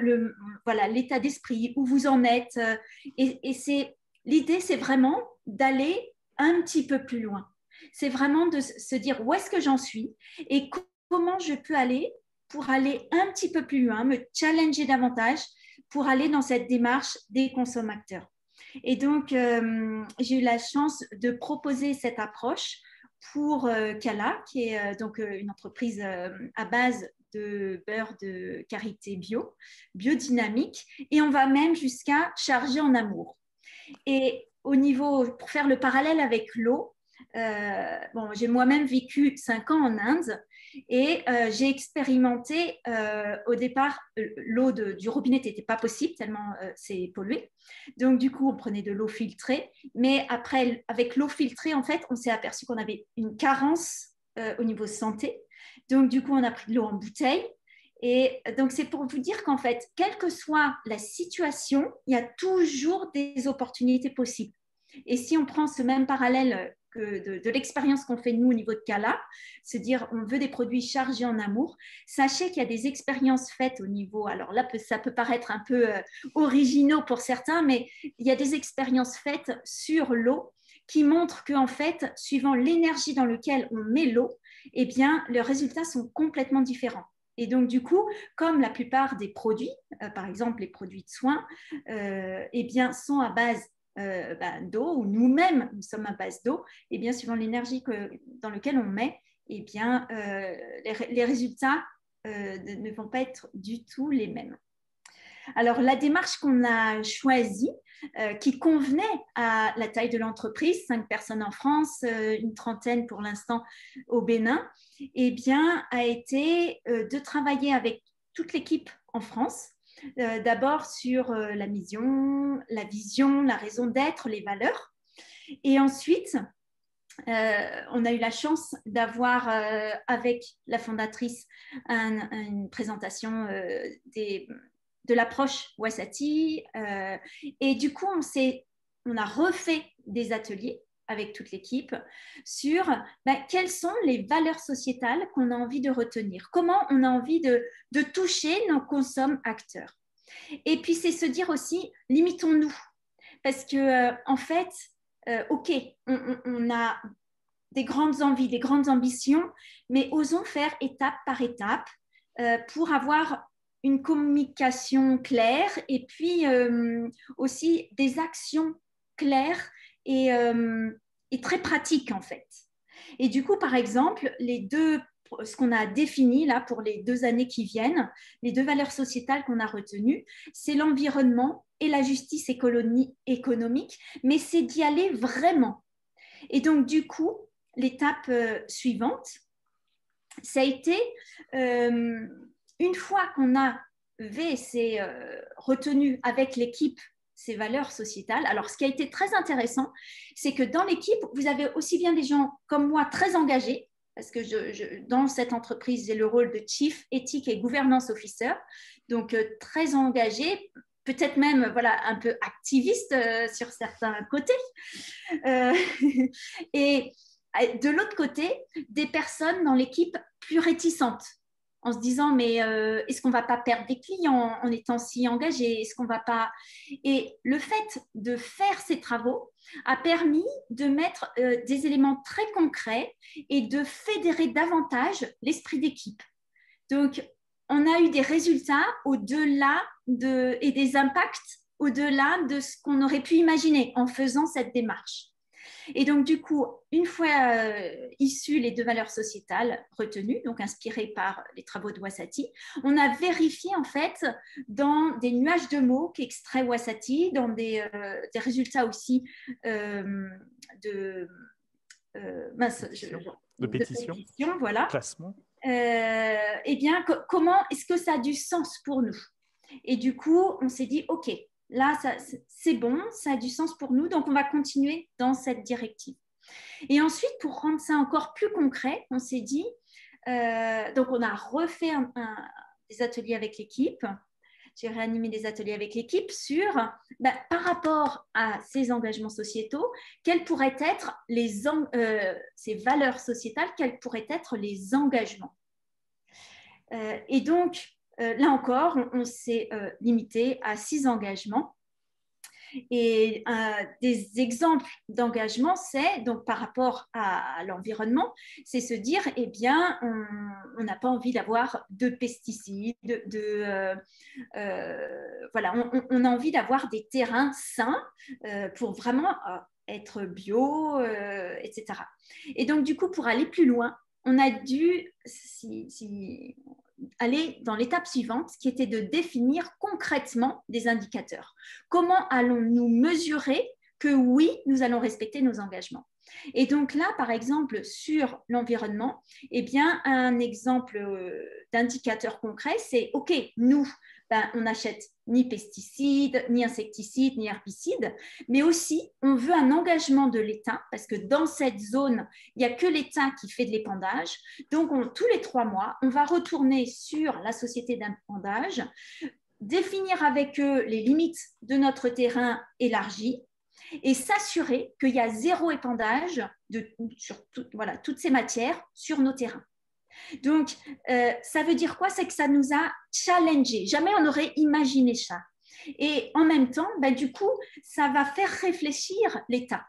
voilà, l'état d'esprit, où vous en êtes. Et l'idée, c'est vraiment d'aller un petit peu plus loin. C'est vraiment de se dire où est-ce que j'en suis et comment je peux aller pour aller un petit peu plus loin, me challenger davantage pour aller dans cette démarche des consommateurs. Et donc, j'ai eu la chance de proposer cette approche pour Cala, qui est donc une entreprise à base de beurre de karité biodynamique, et on va même jusqu'à charger en amour. Et au niveau, pour faire le parallèle avec l'eau, j'ai moi-même vécu 5 ans en Inde et j'ai expérimenté au départ, l'eau du robinet n'était pas possible tellement c'est pollué. Donc du coup, on prenait de l'eau filtrée. Mais après, avec l'eau filtrée, en fait, on s'est aperçu qu'on avait une carence au niveau santé. Donc du coup, on a pris de l'eau en bouteille. Et donc, c'est pour vous dire qu'en fait, quelle que soit la situation, il y a toujours des opportunités possibles. Et si on prend ce même parallèle que de l'expérience qu'on fait nous au niveau de Cala, se dire on veut des produits chargés en amour, sachez qu'il y a des expériences faites au niveau, alors là ça peut paraître un peu originaux pour certains, mais il y a des expériences faites sur l'eau qui montrent qu'en fait, suivant l'énergie dans laquelle on met l'eau, eh bien, les résultats sont complètement différents. Et donc, du coup, comme la plupart des produits, par exemple les produits de soins, eh bien, sont à base d'eau, ou nous-mêmes, nous sommes à base d'eau, et bien, suivant l'énergie dans laquelle on met, eh bien, les résultats ne vont pas être du tout les mêmes. Alors, la démarche qu'on a choisie, qui convenait à la taille de l'entreprise, 5 personnes en France, une trentaine pour l'instant au Bénin, eh bien, a été de travailler avec toute l'équipe en France, d'abord sur la mission, la vision, la raison d'être, les valeurs. Et ensuite, on a eu la chance d'avoir avec la fondatrice une présentation de l'approche Wasati. Et du coup, on a refait des ateliers avec toute l'équipe sur quelles sont les valeurs sociétales qu'on a envie de retenir, comment on a envie de toucher nos consommateurs acteurs. Et puis, c'est se dire aussi, limitons-nous. Parce que, en fait, OK, on a des grandes envies, des grandes ambitions, mais osons faire étape par étape pour avoir une communication claire et puis aussi des actions claires et très pratiques, en fait. Et du coup, par exemple, ce qu'on a défini là pour les 2 années qui viennent, les 2 valeurs sociétales qu'on a retenues, c'est l'environnement et la justice économique, mais c'est d'y aller vraiment. Et donc, du coup, l'étape suivante, ça a été, une fois qu'on avait retenu avec l'équipe ces valeurs sociétales. Alors, ce qui a été très intéressant, c'est que dans l'équipe, vous avez aussi bien des gens comme moi très engagés, parce que dans cette entreprise, j'ai le rôle de Chief Ethics et Governance Officer, donc très engagés, peut-être même un peu activiste sur certains côtés. Et de l'autre côté, des personnes dans l'équipe plus réticentes, en se disant mais est-ce qu'on ne va pas perdre des clients en étant si engagés, est-ce qu'on va pas... Et le fait de faire ces travaux a permis de mettre des éléments très concrets et de fédérer davantage l'esprit d'équipe. Donc, on a eu des résultats au-delà et des impacts au-delà de ce qu'on aurait pu imaginer en faisant cette démarche. Et donc, du coup, une fois issues les 2 valeurs sociétales retenues, donc inspirées par les travaux de Wasati, on a vérifié en fait dans des nuages de mots qu'extrait Wasati, dans des résultats aussi de pétition, voilà. Classement. Eh bien, comment est-ce que ça a du sens pour nous? Et du coup, on s'est dit, OK, là, c'est bon, ça a du sens pour nous, donc on va continuer dans cette directive. Et ensuite, pour rendre ça encore plus concret, on s'est dit, donc on a refait des ateliers avec l'équipe, j'ai réanimé des ateliers avec l'équipe sur, par rapport à ces engagements sociétaux, quelles pourraient être ces valeurs sociétales, quels pourraient être les engagements. Et donc, là encore, on s'est limité à 6 engagements. Et des exemples d'engagement, c'est donc par rapport à l'environnement, c'est se dire, eh bien, on n'a pas envie d'avoir de pesticides, voilà, on a envie d'avoir des terrains sains pour vraiment être bio, etc. Et donc, du coup, pour aller plus loin, on a dû aller dans l'étape suivante, qui était de définir concrètement des indicateurs. Comment allons-nous mesurer que oui, nous allons respecter nos engagements? Et donc là, par exemple, sur l'environnement, eh bien, un exemple d'indicateur concret, c'est OK, nous, on n'achète ni pesticides, ni insecticides, ni herbicides, mais aussi on veut un engagement de l'État, parce que dans cette zone, il n'y a que l'État qui fait de l'épandage. Donc, tous les 3 mois, on va retourner sur la société d'épandage, définir avec eux les limites de notre terrain élargi, et s'assurer qu'il y a 0 épandage sur toutes ces matières sur nos terrains. Donc, ça veut dire quoi? C'est que ça nous a challengés. Jamais on n'aurait imaginé ça. Et en même temps, du coup, ça va faire réfléchir l'État.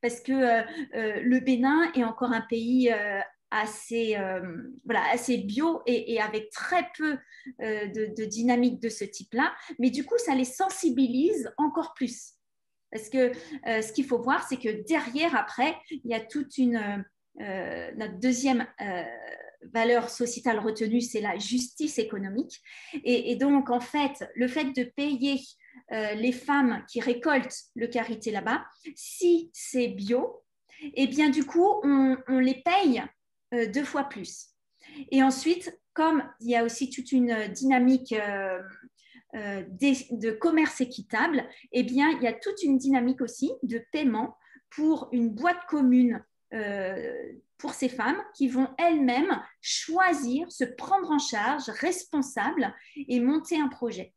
Parce que le Bénin est encore un pays assez bio et avec très peu de dynamique de ce type-là. Mais du coup, ça les sensibilise encore plus. Parce que ce qu'il faut voir, c'est que derrière, après, il y a toute notre deuxième valeur sociétale retenue, c'est la justice économique. Et donc, en fait, le fait de payer les femmes qui récoltent le karité là-bas, si c'est bio, eh bien, du coup, on les paye 2 fois plus. Et ensuite, comme il y a aussi toute une dynamique de commerce équitable, eh bien, il y a toute une dynamique aussi de paiement pour une boîte commune pour ces femmes qui vont elles-mêmes choisir, se prendre en charge, responsables et monter un projet.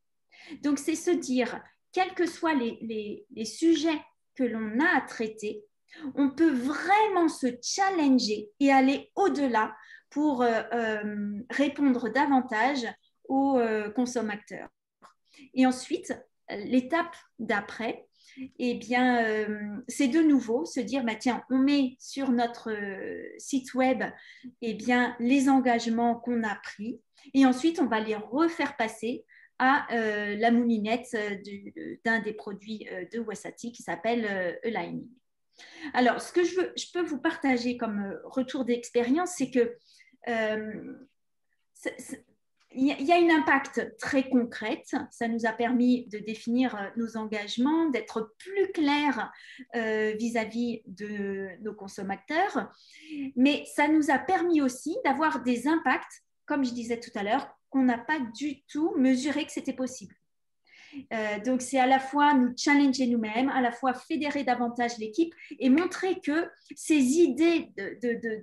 Donc, c'est se dire, quels que soient les sujets que l'on a à traiter, on peut vraiment se challenger et aller au-delà pour répondre davantage aux consommateurs. Et ensuite, l'étape d'après, eh bien, c'est de nouveau se dire, bah, tiens, on met sur notre site web eh bien, les engagements qu'on a pris et ensuite, on va les refaire passer à la moulinette d'un des produits de Wasati qui s'appelle Aligning. Alors, ce que je peux vous partager comme retour d'expérience, c'est que il y a un impact très concret. Ça nous a permis de définir nos engagements, d'être plus clairs vis-à-vis de nos consommateurs. Mais ça nous a permis aussi d'avoir des impacts, comme je disais tout à l'heure, qu'on n'a pas du tout mesuré que c'était possible. Donc, c'est à la fois nous challenger nous-mêmes, à la fois fédérer davantage l'équipe et montrer que ces idées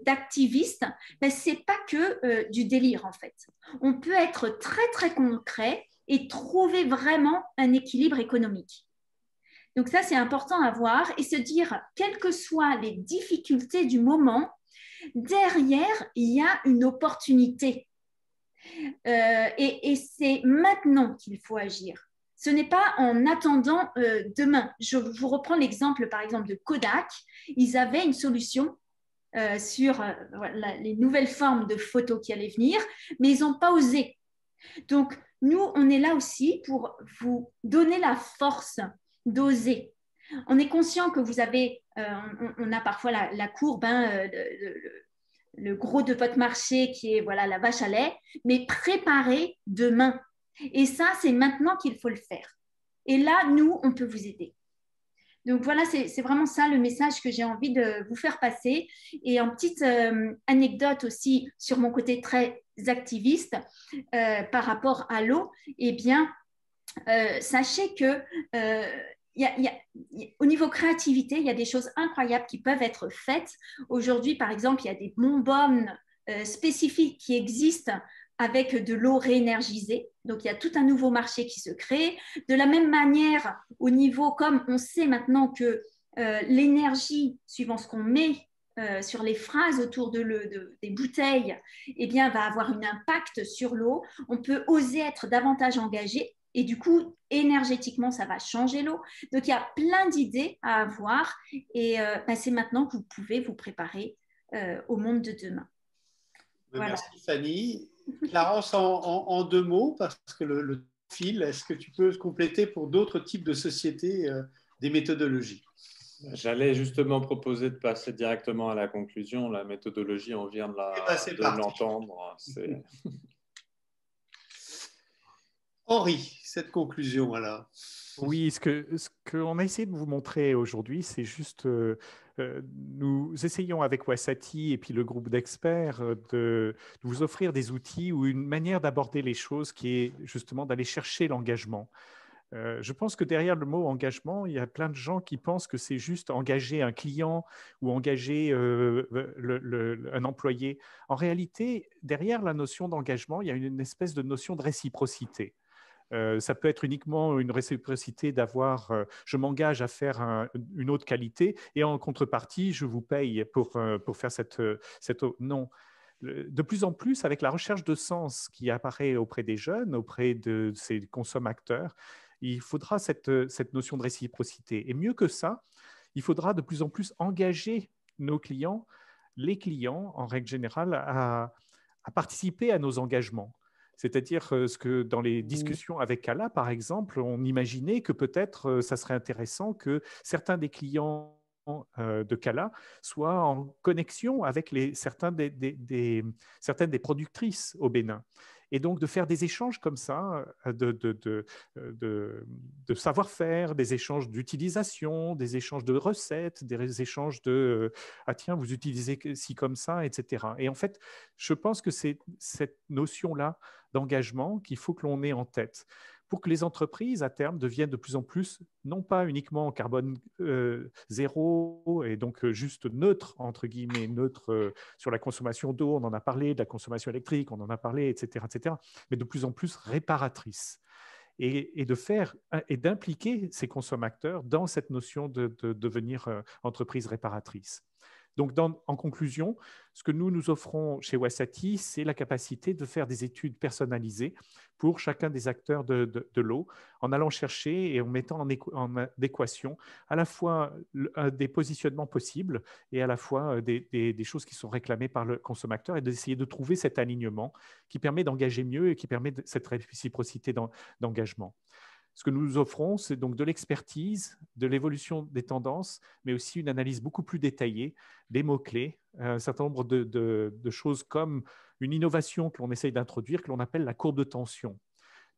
d'activistes, ben, ce n'est pas que du délire en fait. On peut être très, très concret et trouver vraiment un équilibre économique. Donc ça, c'est important à voir et se dire, quelles que soient les difficultés du moment, derrière, il y a une opportunité. Et c'est maintenant qu'il faut agir. Ce n'est pas en attendant demain. Je vous reprends l'exemple, par exemple, de Kodak. Ils avaient une solution sur les nouvelles formes de photos qui allaient venir, mais ils n'ont pas osé. Donc, nous, on est là aussi pour vous donner la force d'oser. On est conscient que vous avez, on a parfois la courbe, hein, le gros de votre marché qui est voilà, la vache à lait, mais préparez demain. Et ça, c'est maintenant qu'il faut le faire. Et là, nous, on peut vous aider. Donc voilà, c'est vraiment ça le message que j'ai envie de vous faire passer. Et en petite anecdote aussi sur mon côté très activiste par rapport à l'eau, eh bien, sachez que au niveau créativité, il y a des choses incroyables qui peuvent être faites. Aujourd'hui, par exemple, il y a des bonbonnes spécifiques qui existent avec de l'eau réénergisée. Donc, il y a tout un nouveau marché qui se crée. De la même manière, au niveau, comme on sait maintenant que l'énergie, suivant ce qu'on met sur les phrases autour des bouteilles, eh bien, va avoir un impact sur l'eau. On peut oser être davantage engagé. Et du coup, énergétiquement, ça va changer l'eau. Donc, il y a plein d'idées à avoir. Et c'est maintenant que vous pouvez vous préparer au monde de demain. Voilà. Merci Fanny. Clarence, en deux mots, parce que le fil, est-ce que tu peux compléter pour d'autres types de sociétés des méthodologies? J'allais justement proposer de passer directement à la conclusion. La méthodologie, on vient de l'entendre. Henri, cette conclusion, alors. Oui, ce qu'on a essayé de vous montrer aujourd'hui, c'est juste, nous essayons avec Wasati et puis le groupe d'experts de vous offrir des outils ou une manière d'aborder les choses qui est justement d'aller chercher l'engagement. Je pense que derrière le mot engagement, il y a plein de gens qui pensent que c'est juste engager un client ou engager un employé. En réalité, derrière la notion d'engagement, il y a une espèce de notion de réciprocité. Ça peut être uniquement une réciprocité d'avoir, je m'engage à faire une autre qualité et en contrepartie, je vous paye pour faire cette non. De plus en plus, avec la recherche de sens qui apparaît auprès des jeunes, auprès de ces consommateurs, il faudra cette notion de réciprocité. Et mieux que ça, il faudra de plus en plus engager nos clients, les clients en règle générale, à participer à nos engagements. C'est-à-dire ce que dans les discussions avec Cala, par exemple, on imaginait que peut-être ça serait intéressant que certains des clients de Cala soient en connexion avec certaines des productrices au Bénin. Et donc de faire des échanges comme ça, de savoir-faire, des échanges d'utilisation, des échanges de recettes, des échanges de ah tiens, vous utilisez ci comme ça, etc. Et en fait, je pense que c'est cette notion-là d'engagement qu'il faut que l'on ait en tête pour que les entreprises, à terme, deviennent de plus en plus, non pas uniquement en carbone zéro et donc juste neutre, entre guillemets, neutre sur la consommation d'eau, on en a parlé, de la consommation électrique, on en a parlé, etc., mais de plus en plus réparatrices. et d'impliquer ces consommateurs dans cette notion de devenir entreprise réparatrice. Donc, en conclusion, ce que nous offrons chez Wasati, c'est la capacité de faire des études personnalisées pour chacun des acteurs de l'eau, en allant chercher et en mettant en adéquation à la fois des positionnements possibles et à la fois des choses qui sont réclamées par le consommateur, et d'essayer de trouver cet alignement qui permet d'engager mieux et qui permet cette réciprocité d'engagement. Ce que nous offrons, c'est donc de l'expertise, de l'évolution des tendances, mais aussi une analyse beaucoup plus détaillée des mots-clés, un certain nombre de choses comme une innovation que l'on essaye d'introduire, que l'on appelle la courbe de tension.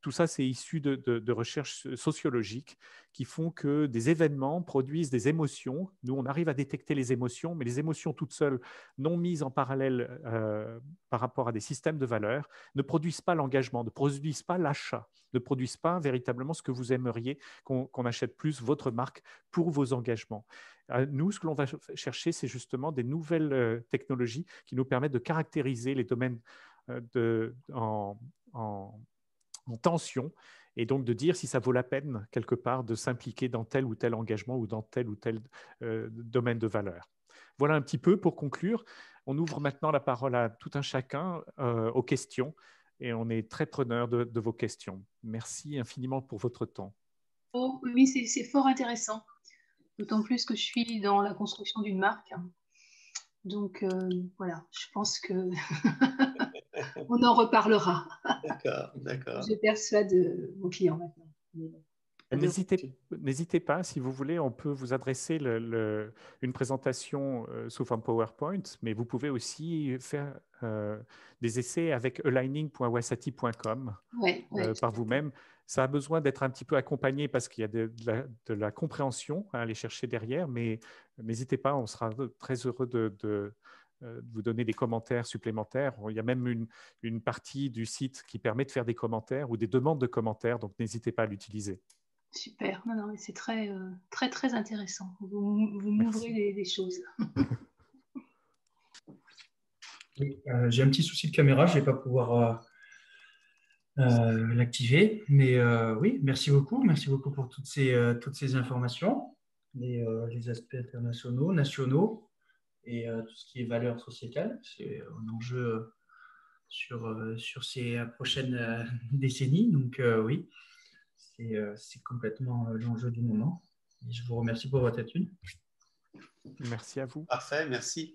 Tout ça, c'est issu de recherches sociologiques qui font que des événements produisent des émotions. Nous, on arrive à détecter les émotions, mais les émotions toutes seules, non mises en parallèle par rapport à des systèmes de valeurs, ne produisent pas l'engagement, ne produisent pas l'achat, ne produisent pas véritablement ce que vous aimeriez qu'on achète plus votre marque pour vos engagements. Nous, ce que l'on va chercher, c'est justement des nouvelles technologies qui nous permettent de caractériser les domaines en tension, et donc de dire si ça vaut la peine, quelque part, de s'impliquer dans tel ou tel engagement ou dans tel ou tel domaine de valeur. Voilà un petit peu pour conclure. On ouvre maintenant la parole à tout un chacun aux questions, et on est très preneur de vos questions. Merci infiniment pour votre temps. Oh, oui, c'est fort intéressant, d'autant plus que je suis dans la construction d'une marque. Donc voilà, je pense que on en reparlera. D'accord. Je persuade mon client maintenant. N'hésitez pas, si vous voulez, on peut vous adresser une présentation sous forme PowerPoint, mais vous pouvez aussi faire des essais avec aligning.wasati.com par vous-même. Ça a besoin d'être un petit peu accompagné parce qu'il y a de la compréhension à aller chercher derrière, mais n'hésitez pas, on sera très heureux de vous donner des commentaires supplémentaires. Il y a même une partie du site qui permet de faire des commentaires ou des demandes de commentaires, donc n'hésitez pas à l'utiliser. Super, non, mais c'est très, très intéressant. Vous m'ouvrez des choses. Oui, j'ai un petit souci de caméra, je ne vais pas pouvoir l'activer, mais oui, merci beaucoup pour toutes ces informations, les aspects internationaux, nationaux et tout ce qui est valeur sociétale. C'est un enjeu sur ces prochaines décennies, donc oui. C'est complètement l'enjeu du moment. Et je vous remercie pour votre étude. Merci à vous. Parfait, merci.